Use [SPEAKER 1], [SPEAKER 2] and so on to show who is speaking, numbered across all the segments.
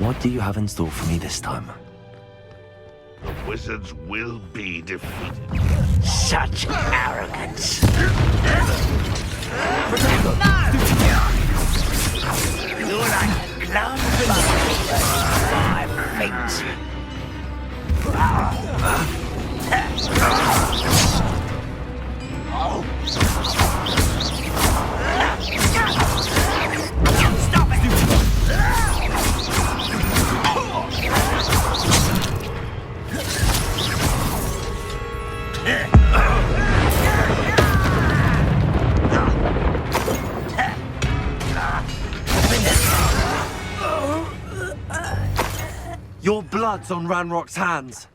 [SPEAKER 1] What do you have in store for me this time?
[SPEAKER 2] The wizards will be defeated.
[SPEAKER 3] Such arrogance. You're like a clown by fate. Stop it!
[SPEAKER 4] Your blood's on Ranrock's hands.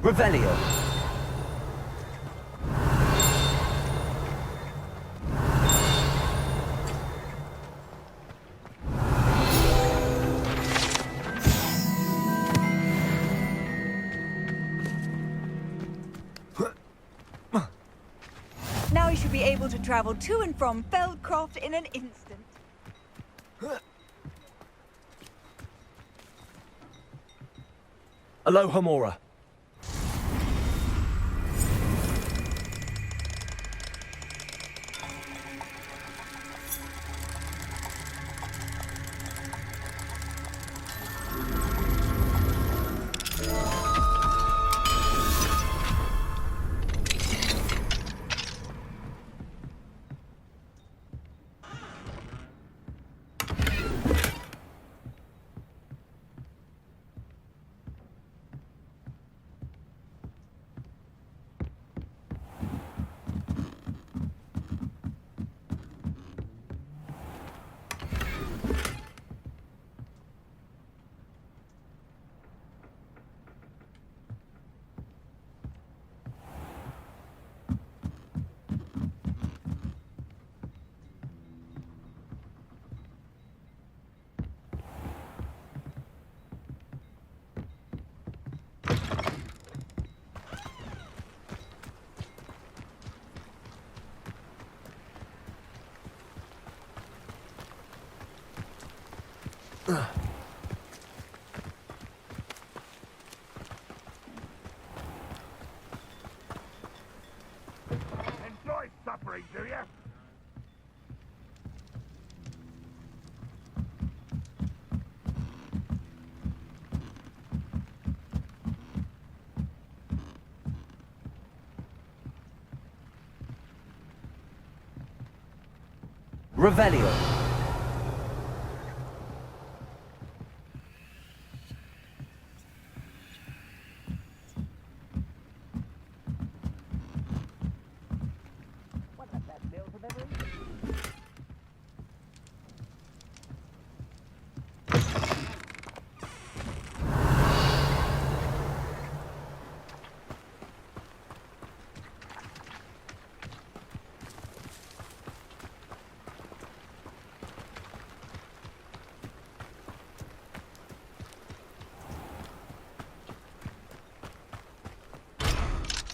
[SPEAKER 1] Revelio.
[SPEAKER 5] Now you should be able to travel to and from Feldcroft in an instant.
[SPEAKER 4] Aloha Mora.
[SPEAKER 2] Enjoy suffering, do ya?
[SPEAKER 1] Revelio.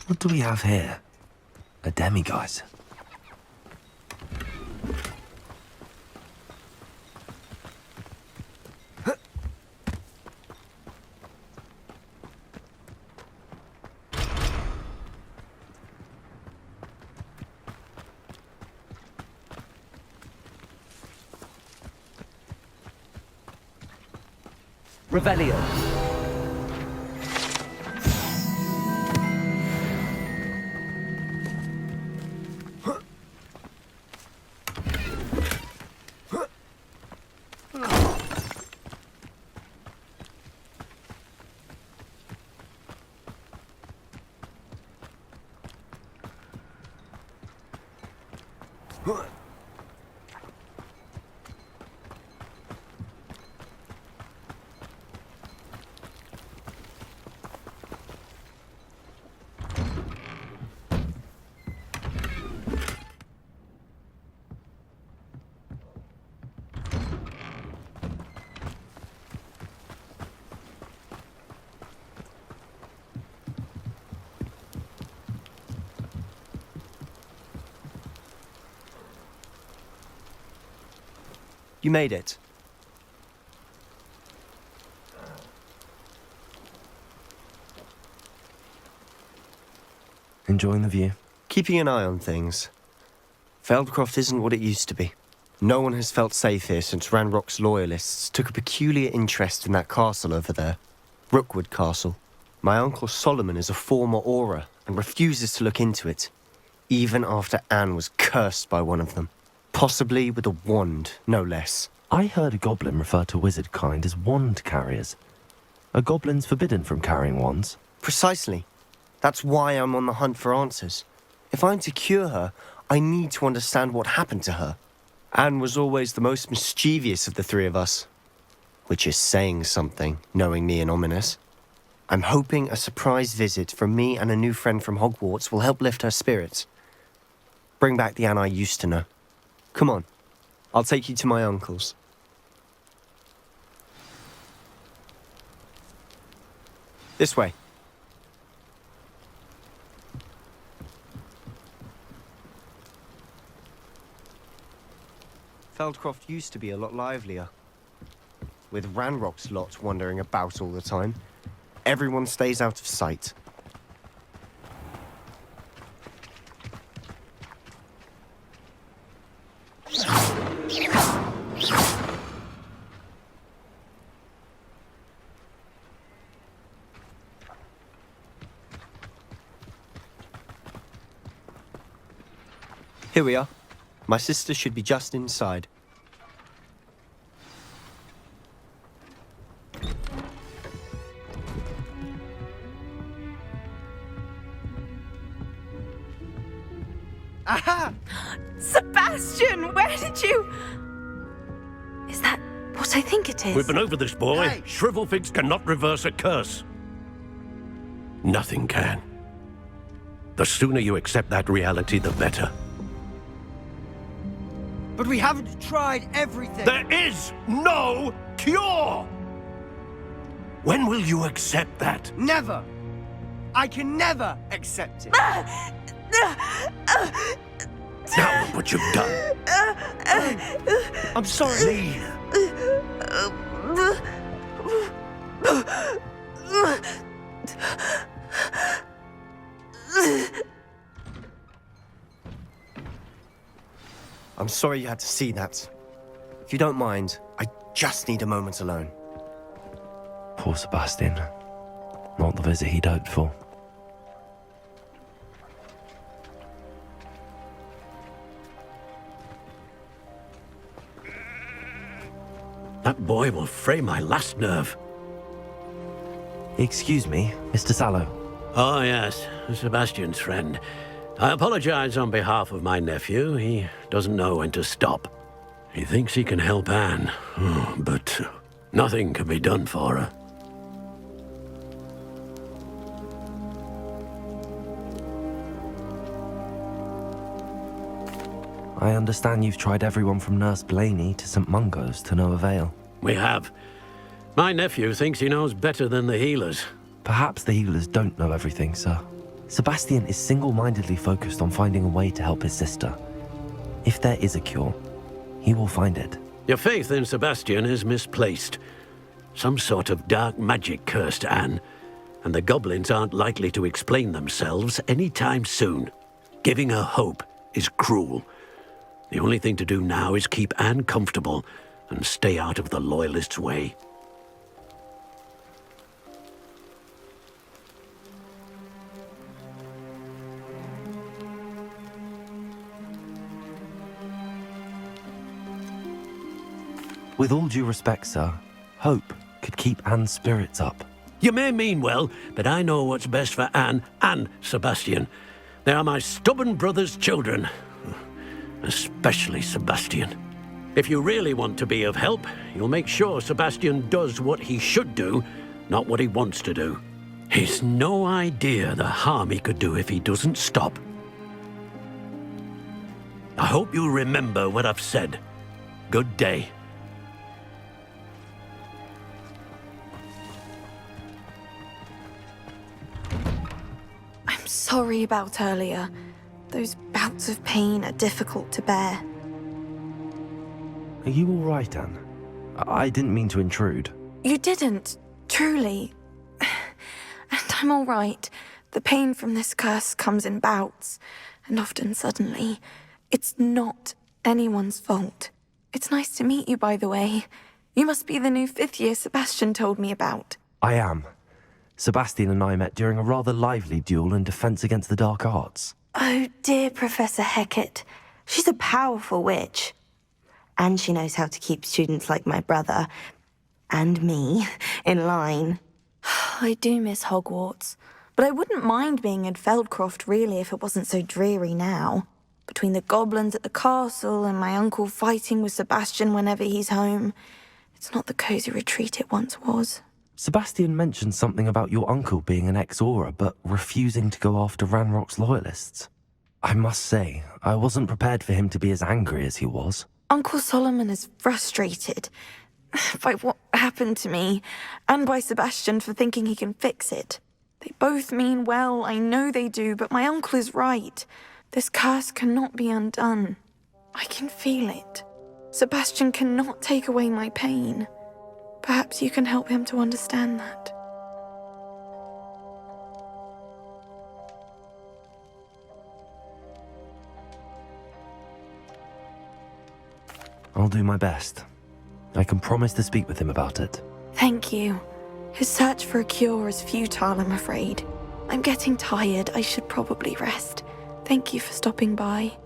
[SPEAKER 1] What do we have here? A demiguise. Revelio.
[SPEAKER 6] You made it.
[SPEAKER 1] Enjoying the view?
[SPEAKER 6] Keeping an eye on things. Feldcroft isn't what it used to be. No one has felt safe here since Ranrock's loyalists took a peculiar interest in that castle over there. Rookwood Castle. My uncle Solomon is a former Auror and refuses to look into it, even after Anne was cursed by one of them. Possibly with a wand, no less.
[SPEAKER 1] I heard a goblin refer to wizard kind as wand carriers. Are goblins forbidden from carrying wands?
[SPEAKER 6] Precisely. That's why I'm on the hunt for answers. If I'm to cure her, I need to understand what happened to her. Anne was always the most mischievous of the three of us. Which is saying something, knowing me and Ominous. I'm hoping a surprise visit from me and a new friend from Hogwarts will help lift her spirits. Bring back the Anne I used to know. Come on, I'll take you to my uncle's. This way. Feldcroft used to be a lot livelier. With Ranrock's lot wandering about all the time, everyone stays out of sight. Here we are. My sister should be just inside. Aha!
[SPEAKER 5] Sebastian, where did you... Is that what I think it is?
[SPEAKER 7] We've been over this, boy.
[SPEAKER 6] Hey.
[SPEAKER 7] Shrivelfigs cannot reverse a curse. Nothing can. The sooner you accept that reality, the better.
[SPEAKER 8] But we haven't tried everything.
[SPEAKER 7] There is no cure! When will you accept that?
[SPEAKER 8] Never. I can never accept it.
[SPEAKER 7] Now look what you've done.
[SPEAKER 8] I'm sorry.
[SPEAKER 7] Leave.
[SPEAKER 6] I'm sorry you had to see that. If you don't mind, I just need a moment alone.
[SPEAKER 1] Poor Sebastian. Not the visit he'd hoped for.
[SPEAKER 7] That boy will fray my last nerve.
[SPEAKER 1] Excuse me, Mr. Sallow.
[SPEAKER 7] Oh, yes, Sebastian's friend. I apologize on behalf of my nephew. He doesn't know when to stop. He thinks he can help Anne, but nothing can be done for her.
[SPEAKER 1] I understand you've tried everyone from Nurse Blaney to St. Mungo's to no avail.
[SPEAKER 7] We have. My nephew thinks he knows better than the healers.
[SPEAKER 1] Perhaps the healers don't know everything, sir. Sebastian is single-mindedly focused on finding a way to help his sister. If there is a cure, he will find it.
[SPEAKER 7] Your faith in Sebastian is misplaced. Some sort of dark magic cursed Anne, and the goblins aren't likely to explain themselves anytime soon. Giving her hope is cruel. The only thing to do now is keep Anne comfortable and stay out of the Loyalists' way.
[SPEAKER 1] With all due respect, sir, hope could keep Anne's spirits up.
[SPEAKER 7] You may mean well, but I know what's best for Anne and Sebastian. They are my stubborn brother's children. Especially Sebastian. If you really want to be of help, you'll make sure Sebastian does what he should do, not what he wants to do. He's no idea the harm he could do if he doesn't stop. I hope you remember what I've said. Good day.
[SPEAKER 5] I'm sorry about earlier. Those bouts of pain are difficult to bear.
[SPEAKER 1] Are you all right, Anne? I didn't mean to intrude.
[SPEAKER 5] You didn't, truly. And I'm all right. The pain from this curse comes in bouts, and often suddenly. It's not anyone's fault. It's nice to meet you, by the way. You must be the new 5th year Sebastian told me about.
[SPEAKER 1] I am. Sebastian and I met during a rather lively duel in Defense Against the Dark Arts.
[SPEAKER 9] Oh, dear Professor Hecat. She's a powerful witch. And she knows how to keep students like my brother, and me, in line.
[SPEAKER 5] I do miss Hogwarts, but I wouldn't mind being in Feldcroft, really, if it wasn't so dreary now. Between the goblins at the castle and my uncle fighting with Sebastian whenever he's home, it's not the cosy retreat it once was.
[SPEAKER 1] Sebastian mentioned something about your uncle being an ex-Auror, but refusing to go after Ranrock's loyalists. I must say, I wasn't prepared for him to be as angry as he was.
[SPEAKER 5] Uncle Solomon is frustrated by what happened to me, and by Sebastian for thinking he can fix it. They both mean well, I know they do, but my uncle is right. This curse cannot be undone. I can feel it. Sebastian cannot take away my pain. Perhaps you can help him to understand that.
[SPEAKER 1] I'll do my best. I can promise to speak with him about it.
[SPEAKER 5] Thank you. His search for a cure is futile, I'm afraid. I'm getting tired. I should probably rest. Thank you for stopping by.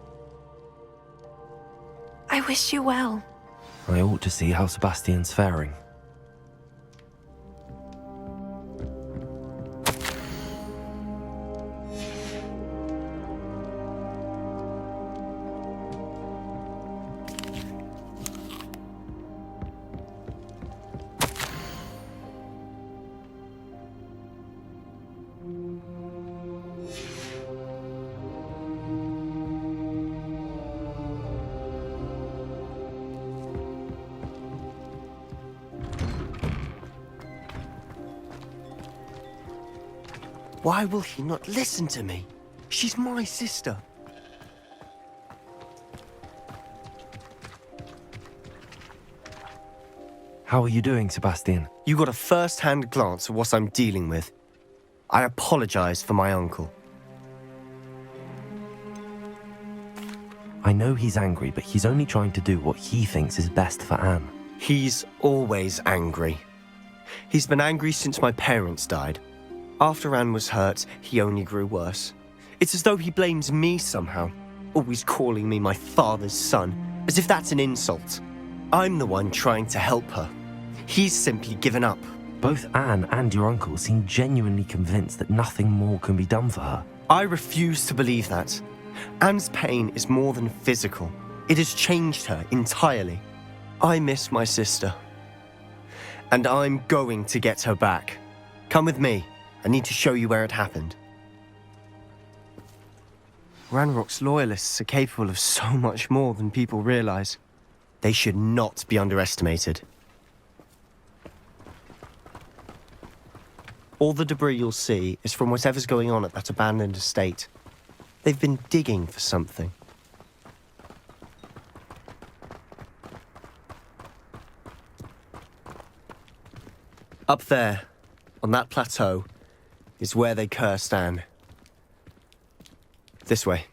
[SPEAKER 5] I wish you well.
[SPEAKER 1] I ought to see how Sebastian's faring.
[SPEAKER 6] Why will he not listen to me? She's my sister.
[SPEAKER 1] How are you doing, Sebastian?
[SPEAKER 6] You got a first-hand glance at what I'm dealing with. I apologize for my uncle.
[SPEAKER 1] I know he's angry, but he's only trying to do what he thinks is best for Anne.
[SPEAKER 6] He's always angry. He's been angry since my parents died. After Anne was hurt, he only grew worse. It's as though he blames me somehow, always calling me my father's son, as if that's an insult. I'm the one trying to help her. He's simply given up.
[SPEAKER 1] Both Anne and your uncle seem genuinely convinced that nothing more can be done for her.
[SPEAKER 6] I refuse to believe that. Anne's pain is more than physical. It has changed her entirely. I miss my sister. And I'm going to get her back. Come with me. I need to show you where it happened. Ranrock's loyalists are capable of so much more than people realize. They should not be underestimated. All the debris you'll see is from whatever's going on at that abandoned estate. They've been digging for something. Up there, on that plateau, is where they cursed Anne. This way.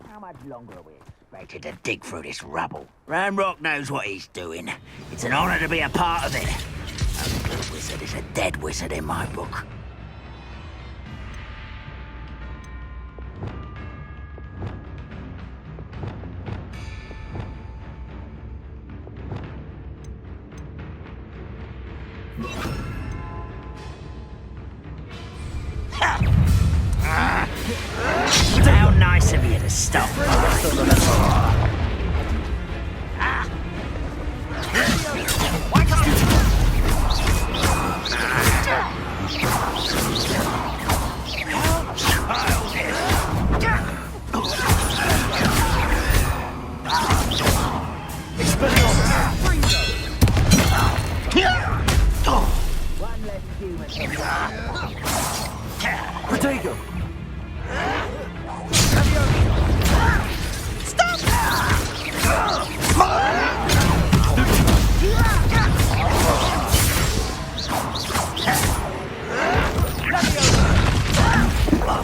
[SPEAKER 3] How much longer are we expected to dig through this rubble? Ranrock knows what he's doing. It's an honor to be a part of it. A good wizard is a dead wizard in my book. How nice of you to stop by.
[SPEAKER 4] Protego!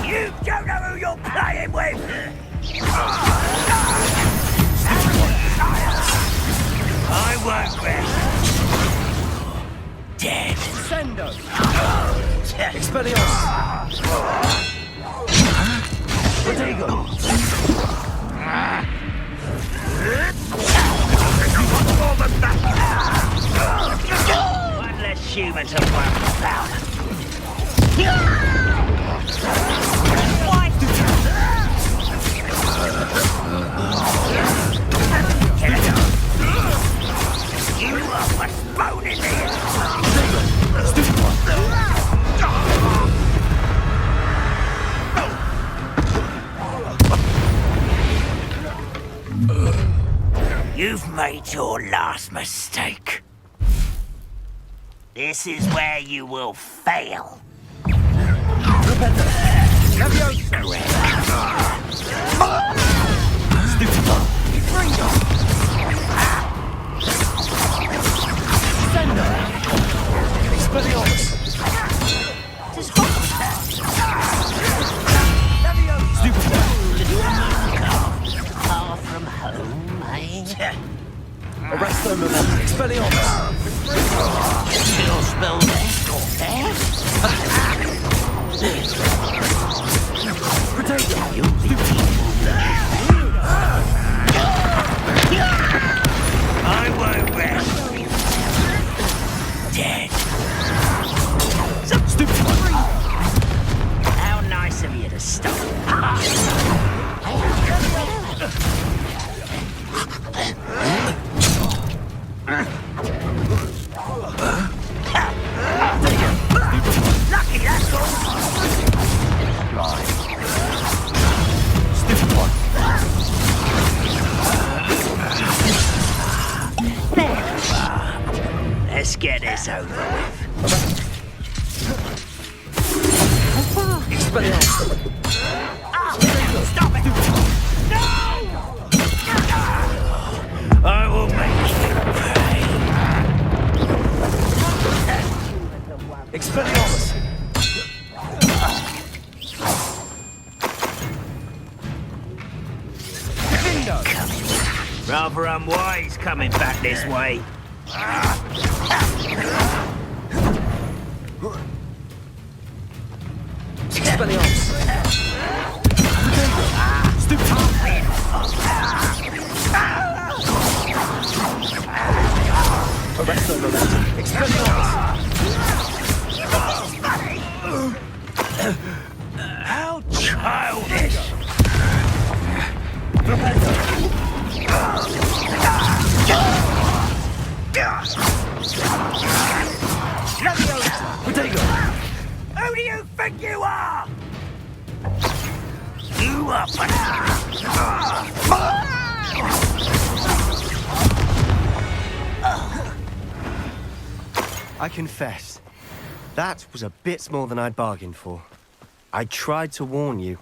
[SPEAKER 3] You don't know who you're playing with! I won't rest. Dead.
[SPEAKER 4] Sendo! Expelliarmus! Protego!
[SPEAKER 3] One less human to worry about. You are what's bone in here. You've made your last mistake. This is where you will fail. Far from home, eh?
[SPEAKER 4] Arresto Movement! Expelliarmus!
[SPEAKER 3] Your spell there?
[SPEAKER 4] Protego!
[SPEAKER 3] I won't rest. Dead.
[SPEAKER 4] Stupid one!
[SPEAKER 3] How nice of you to stop. Lucky, that's all.
[SPEAKER 4] Stupid one!
[SPEAKER 3] Let's get this over with.
[SPEAKER 4] Expelliarmus!
[SPEAKER 3] Stop it! No! I will make you pay.
[SPEAKER 4] Expelliarmus!
[SPEAKER 3] Rather unwise coming back this way.
[SPEAKER 4] Expelliarmus! momentum. Expelliarmus!
[SPEAKER 2] How childish!
[SPEAKER 4] Protego!
[SPEAKER 3] Who do you think you are? You up?
[SPEAKER 6] I confess, that was a bit more than I'd bargained for. I tried to warn you.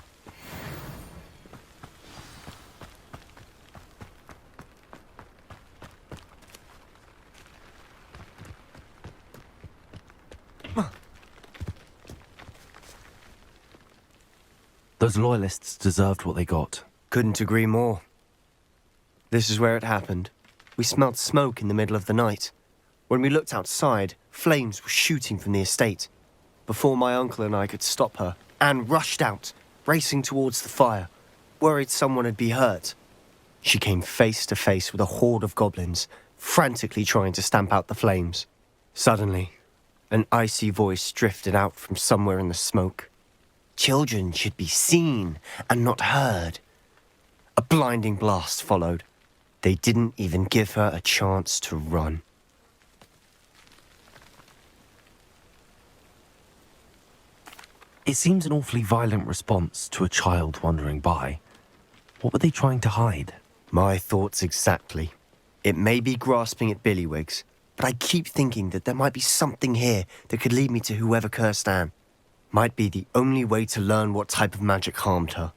[SPEAKER 1] Those loyalists deserved what they got.
[SPEAKER 6] Couldn't agree more. This is where it happened. We smelled smoke in the middle of the night. When we looked outside, flames were shooting from the estate. Before my uncle and I could stop her, Anne rushed out, racing towards the fire, worried someone would be hurt. She came face to face with a horde of goblins, frantically trying to stamp out the flames. Suddenly, an icy voice drifted out from somewhere in the smoke. Children should be seen and not heard. A blinding blast followed. They didn't even give her a chance to run.
[SPEAKER 1] It seems an awfully violent response to a child wandering by. What were they trying to hide?
[SPEAKER 6] My thoughts exactly. It may be grasping at Billywigs, but I keep thinking that there might be something here that could lead me to whoever cursed Anne. Might be the only way to learn what type of magic harmed her,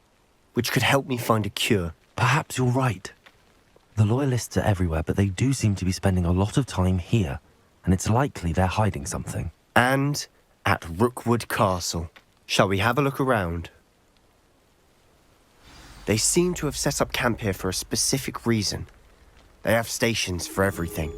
[SPEAKER 6] which could help me find a cure.
[SPEAKER 1] Perhaps you're right. The loyalists are everywhere, but they do seem to be spending a lot of time here, and it's likely they're hiding something.
[SPEAKER 6] And at Rookwood Castle. Shall we have a look around? They seem to have set up camp here for a specific reason. They have stations for everything.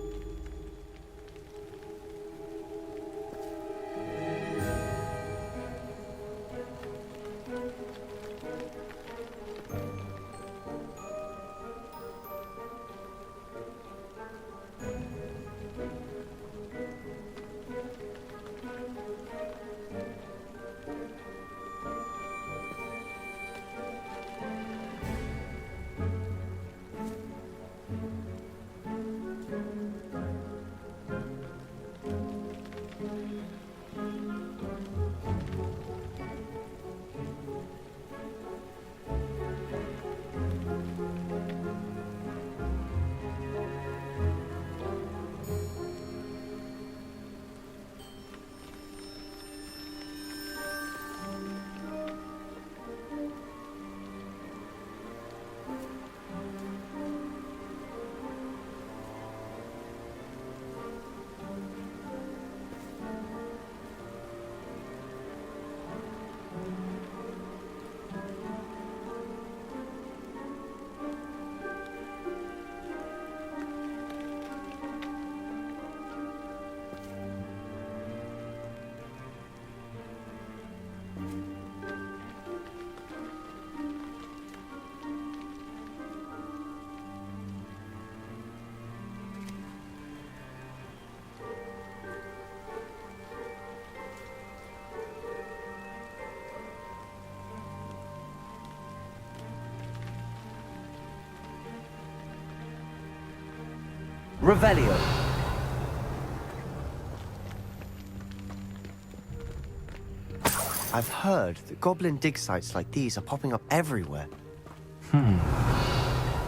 [SPEAKER 4] Revelio.
[SPEAKER 6] I've heard that goblin dig sites like these are popping up everywhere.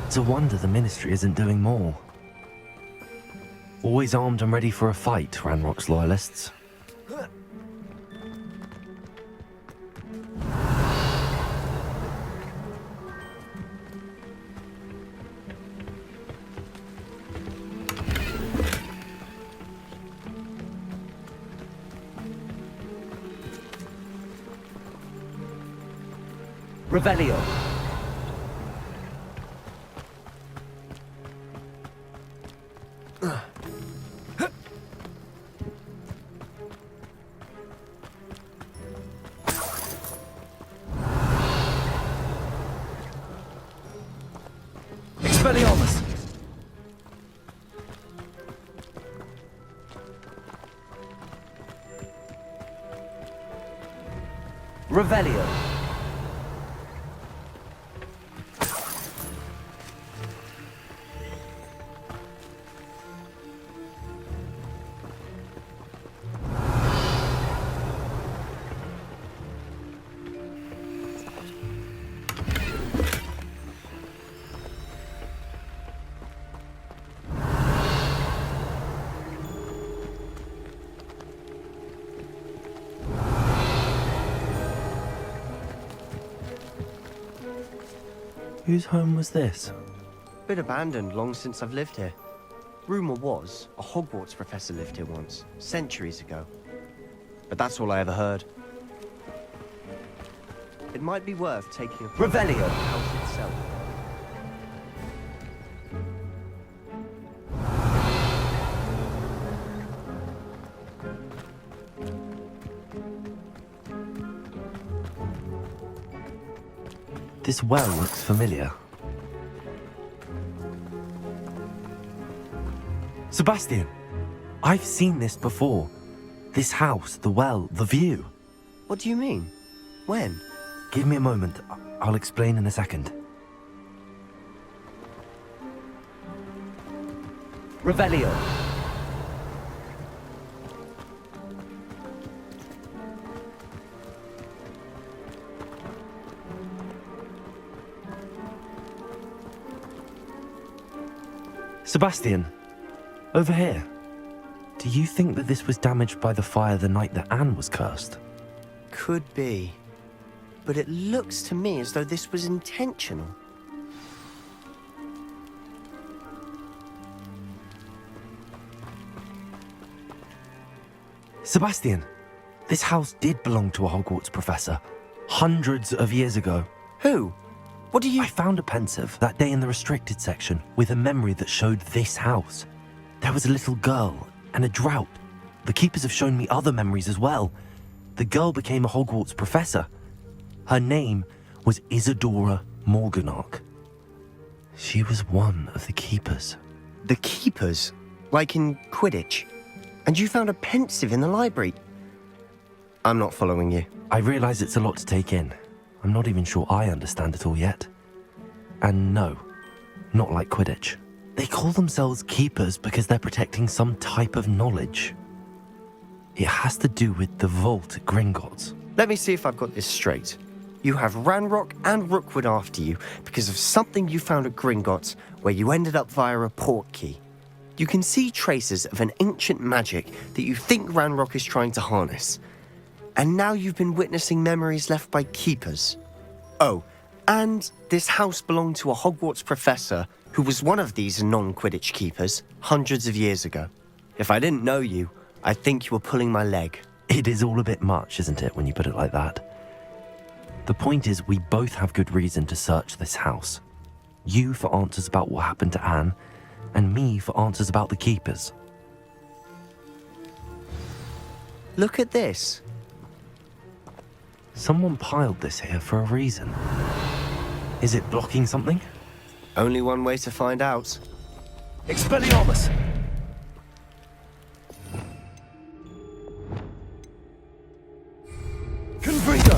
[SPEAKER 1] It's a wonder the Ministry isn't doing more. Always armed and ready for a fight, Ranrock's loyalists.
[SPEAKER 4] Revelio. Expelliarmus. Revelio.
[SPEAKER 1] Whose home was this?
[SPEAKER 6] Been abandoned long since I've lived here. Rumour was a Hogwarts professor lived here once, centuries ago. But that's all I ever heard. It might be worth taking a look at
[SPEAKER 4] Revelio.
[SPEAKER 6] the house itself.
[SPEAKER 1] This well looks familiar. Sebastian! I've seen this before. This house, the well, the view.
[SPEAKER 6] What do you mean? When?
[SPEAKER 1] Give me a moment. I'll explain in a second.
[SPEAKER 4] Revelio.
[SPEAKER 1] Sebastian, over here. Do you think that this was damaged by the fire the night that Anne was cursed?
[SPEAKER 6] Could be. But it looks to me as though this was intentional.
[SPEAKER 1] Sebastian, this house did belong to a Hogwarts professor. Hundreds of years ago.
[SPEAKER 6] Who? What do you...
[SPEAKER 1] I found a pensive that day in the restricted section with a memory that showed this house. There was a little girl and a drought. The keepers have shown me other memories as well. The girl became a Hogwarts professor. Her name was Isadora Morganach. She was one of the keepers.
[SPEAKER 6] The keepers? Like in Quidditch? And you found a pensive in the library? I'm not following you.
[SPEAKER 1] I realize it's a lot to take in. I'm not even sure I understand it all yet. And no, not like Quidditch. They call themselves keepers because they're protecting some type of knowledge. It has to do with the vault at Gringotts.
[SPEAKER 6] Let me see if I've got this straight. You have Ranrock and Rookwood after you because of something you found at Gringotts where you ended up via a portkey. You can see traces of an ancient magic that you think Ranrock is trying to harness. And now you've been witnessing memories left by keepers. Oh, and this house belonged to a Hogwarts professor who was one of these non-Quidditch keepers hundreds of years ago. If I didn't know you, I'd think you were pulling my leg.
[SPEAKER 1] It is all a bit much, isn't it, when you put it like that? The point is, we both have good reason to search this house. You for answers about what happened to Anne, and me for answers about the keepers.
[SPEAKER 6] Look at this.
[SPEAKER 1] Someone piled this here for a reason. Is it blocking something?
[SPEAKER 6] Only one way to find out.
[SPEAKER 2] Expelliarmus! Confringo!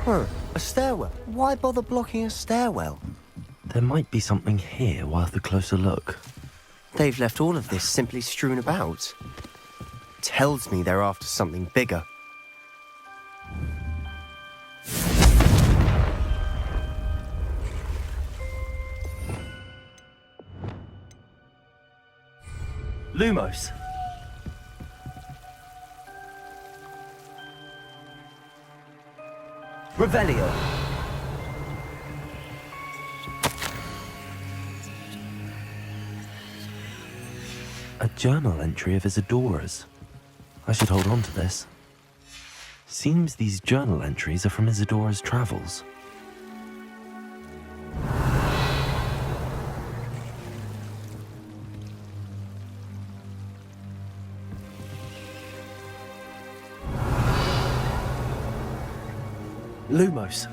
[SPEAKER 6] Huh, a stairwell. Why bother blocking a stairwell?
[SPEAKER 1] There might be something here worth a closer look.
[SPEAKER 6] They've left all of this simply strewn about. Tells me they're after something bigger.
[SPEAKER 1] Lumos!
[SPEAKER 4] Revelio.
[SPEAKER 1] A journal entry of Isadora's. I should hold on to this. Seems these journal entries are from Isadora's travels. Lumos.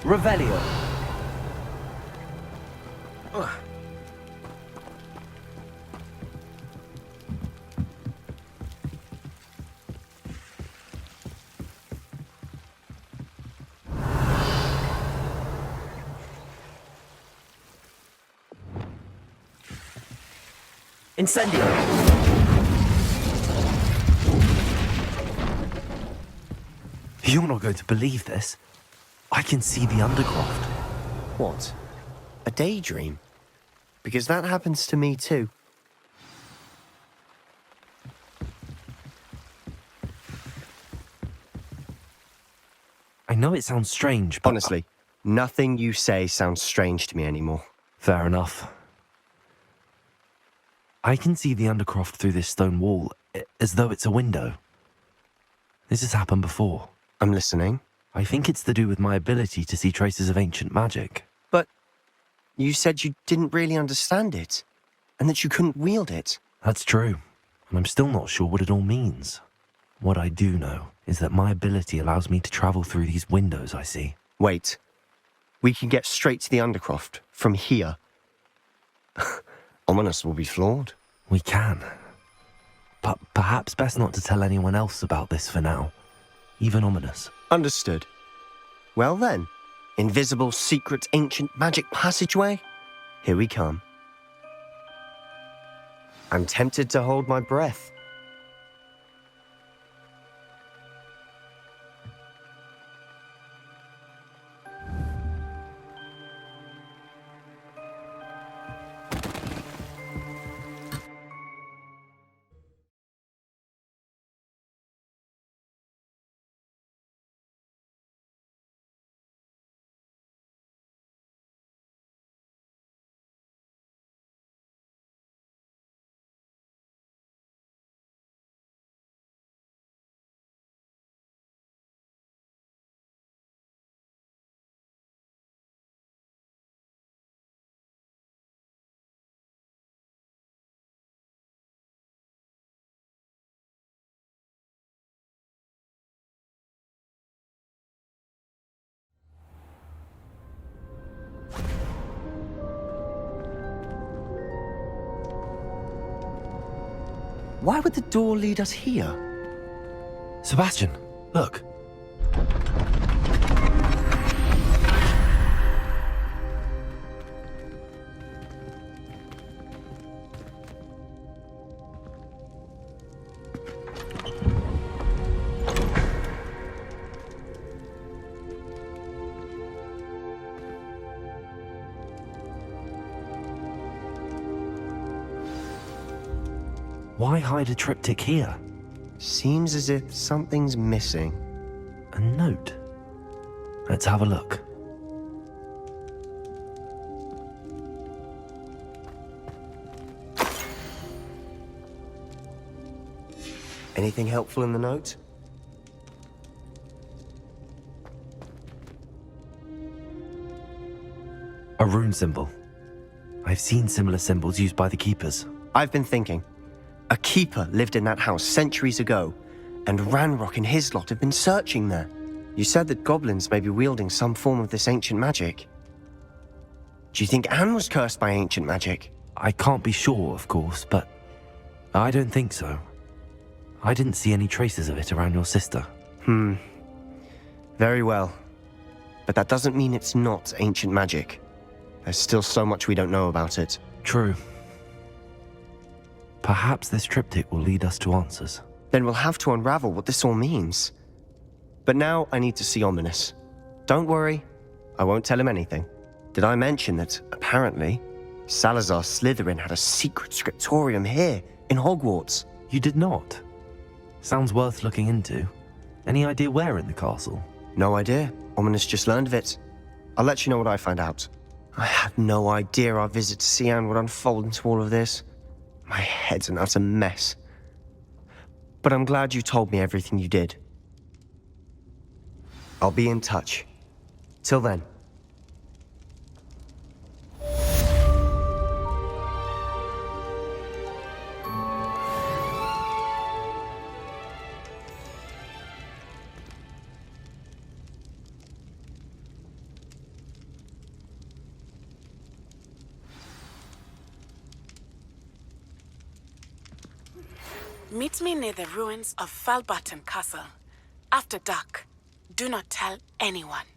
[SPEAKER 4] Revelio. Incendio.
[SPEAKER 1] You're not going to believe this. I can see the Undercroft.
[SPEAKER 6] What? A daydream? Because that happens to me too.
[SPEAKER 1] I know it sounds strange, but...
[SPEAKER 6] Honestly, nothing you say sounds strange to me anymore.
[SPEAKER 1] Fair enough. I can see the Undercroft through this stone wall, as though it's a window. This has happened before.
[SPEAKER 6] I'm listening.
[SPEAKER 1] I think it's to do with my ability to see traces of ancient magic.
[SPEAKER 6] But you said you didn't really understand it, and that you couldn't wield it.
[SPEAKER 1] That's true, and I'm still not sure what it all means. What I do know is that my ability allows me to travel through these windows I see.
[SPEAKER 6] Wait. We can get straight to the Undercroft from here. Ominous will be floored.
[SPEAKER 1] We can. But perhaps best not to tell anyone else about this for now. Even Ominous.
[SPEAKER 6] Understood. Well then, invisible, secret, ancient magic passageway? Here we come. I'm tempted to hold my breath. Why would the door lead us here?
[SPEAKER 1] Sebastian, look. Why hide a triptych here?
[SPEAKER 6] Seems as if something's missing.
[SPEAKER 1] A note. Let's have a look.
[SPEAKER 6] Anything helpful in the note?
[SPEAKER 1] A rune symbol. I've seen similar symbols used by the keepers.
[SPEAKER 6] I've been thinking. A keeper lived in that house centuries ago, and Ranrock and his lot have been searching there. You said that goblins may be wielding some form of this ancient magic. Do you think Anne was cursed by ancient magic?
[SPEAKER 1] I can't be sure, of course, but I don't think so. I didn't see any traces of it around your sister.
[SPEAKER 6] Very well. But that doesn't mean it's not ancient magic. There's still so much we don't know about it.
[SPEAKER 1] True. Perhaps this triptych will lead us to answers.
[SPEAKER 6] Then we'll have to unravel what this all means. But now I need to see Ominous. Don't worry, I won't tell him anything. Did I mention that, apparently, Salazar Slytherin had a secret scriptorium here, in Hogwarts?
[SPEAKER 1] You did not? Sounds worth looking into. Any idea where in the castle?
[SPEAKER 6] No idea. Ominous just learned of it. I'll let you know what I find out. I had no idea our visit to Cian would unfold into all of this. My head's an utter mess. But I'm glad you told me everything you did. I'll be in touch. Till then.
[SPEAKER 10] Meet me near the ruins of Falbaton Castle. After dark. Do not tell anyone.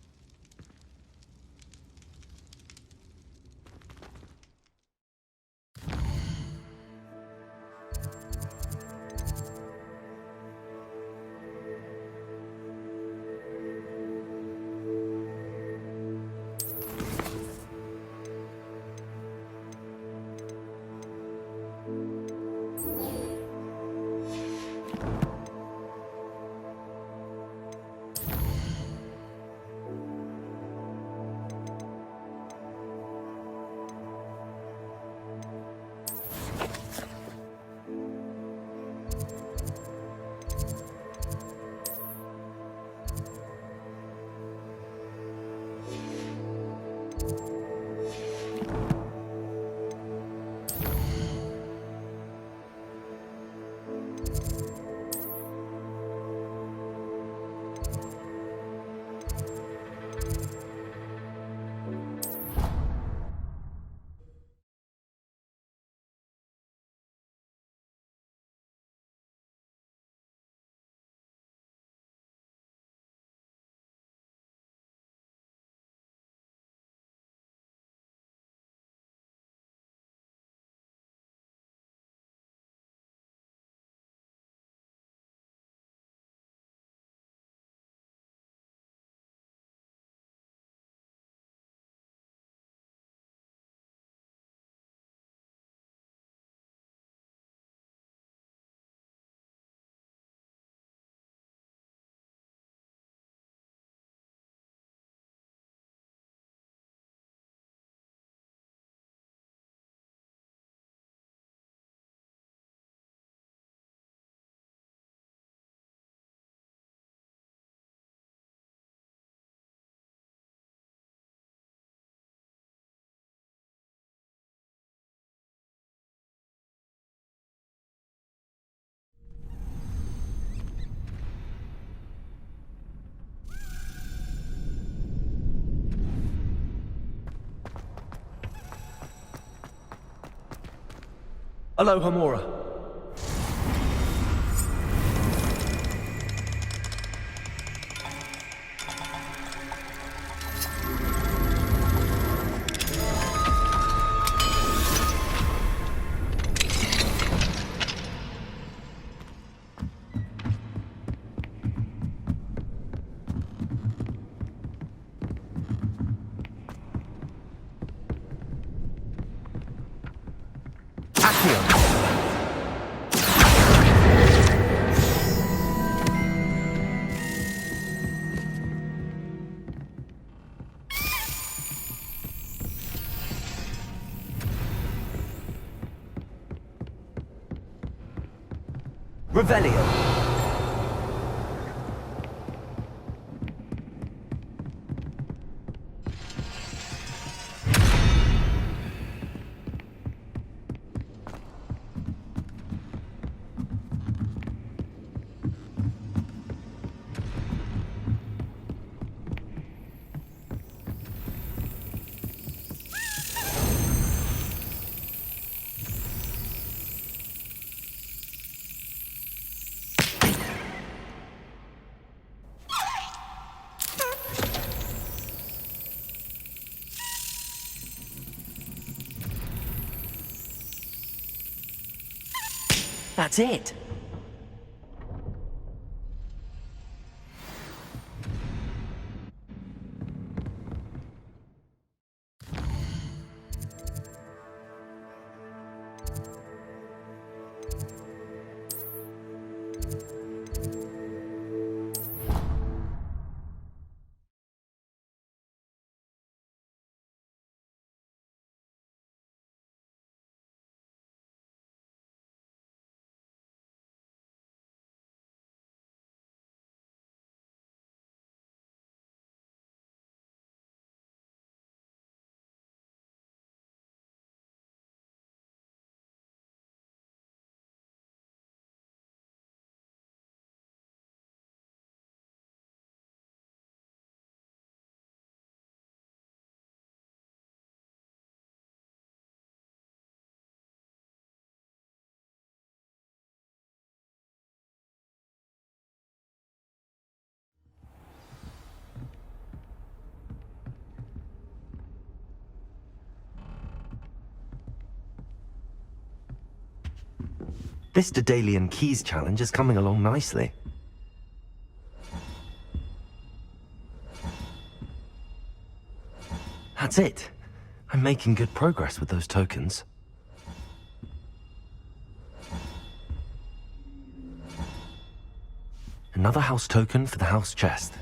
[SPEAKER 2] Aloha Mora.
[SPEAKER 4] Revelio. That's it.
[SPEAKER 1] This Daedalian Keys challenge is coming along nicely. That's it. I'm making good progress with those tokens. Another house token for the house chest.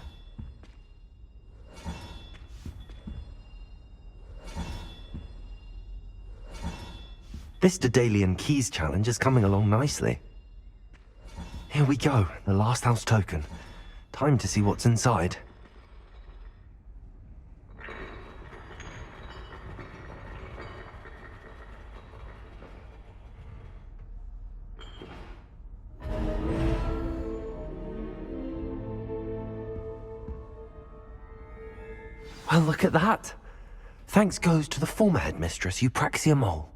[SPEAKER 1] This Daedalian Keys challenge is coming along nicely. Here we go, the last house token. Time to see what's inside. Well, look at that. Thanks goes to the former headmistress, Eupraxia Mole.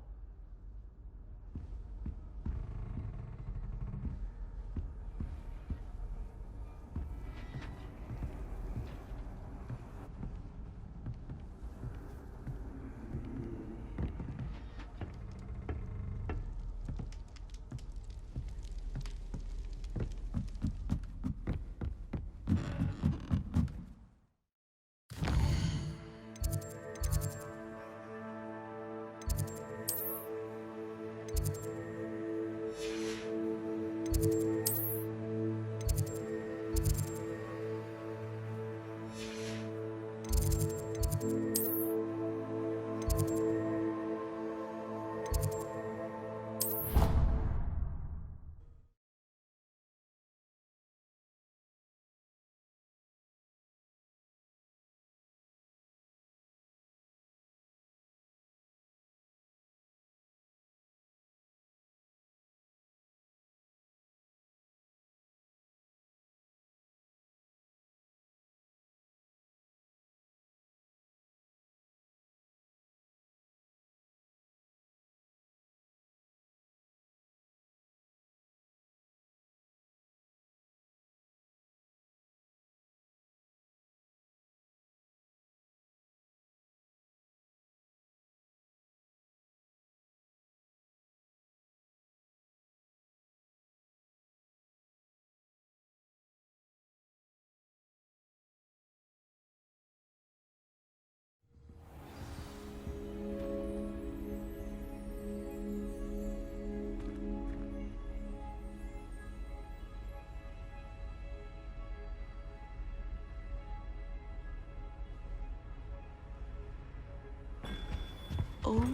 [SPEAKER 10] Oh.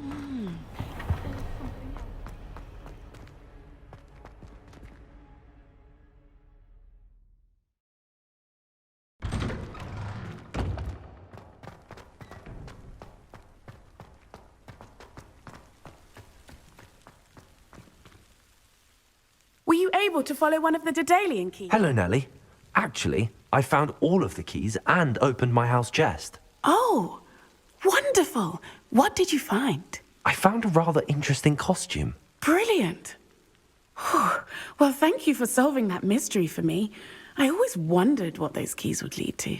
[SPEAKER 10] Were you able to follow one of the Daedalian keys?
[SPEAKER 1] Hello, Nellie. Actually, I found all of the keys and opened my house chest.
[SPEAKER 10] Oh, wonderful. What did you find?
[SPEAKER 1] I found a rather interesting costume.
[SPEAKER 10] Brilliant. Whew. Well, thank you for solving that mystery for me. I always wondered what those keys would lead to.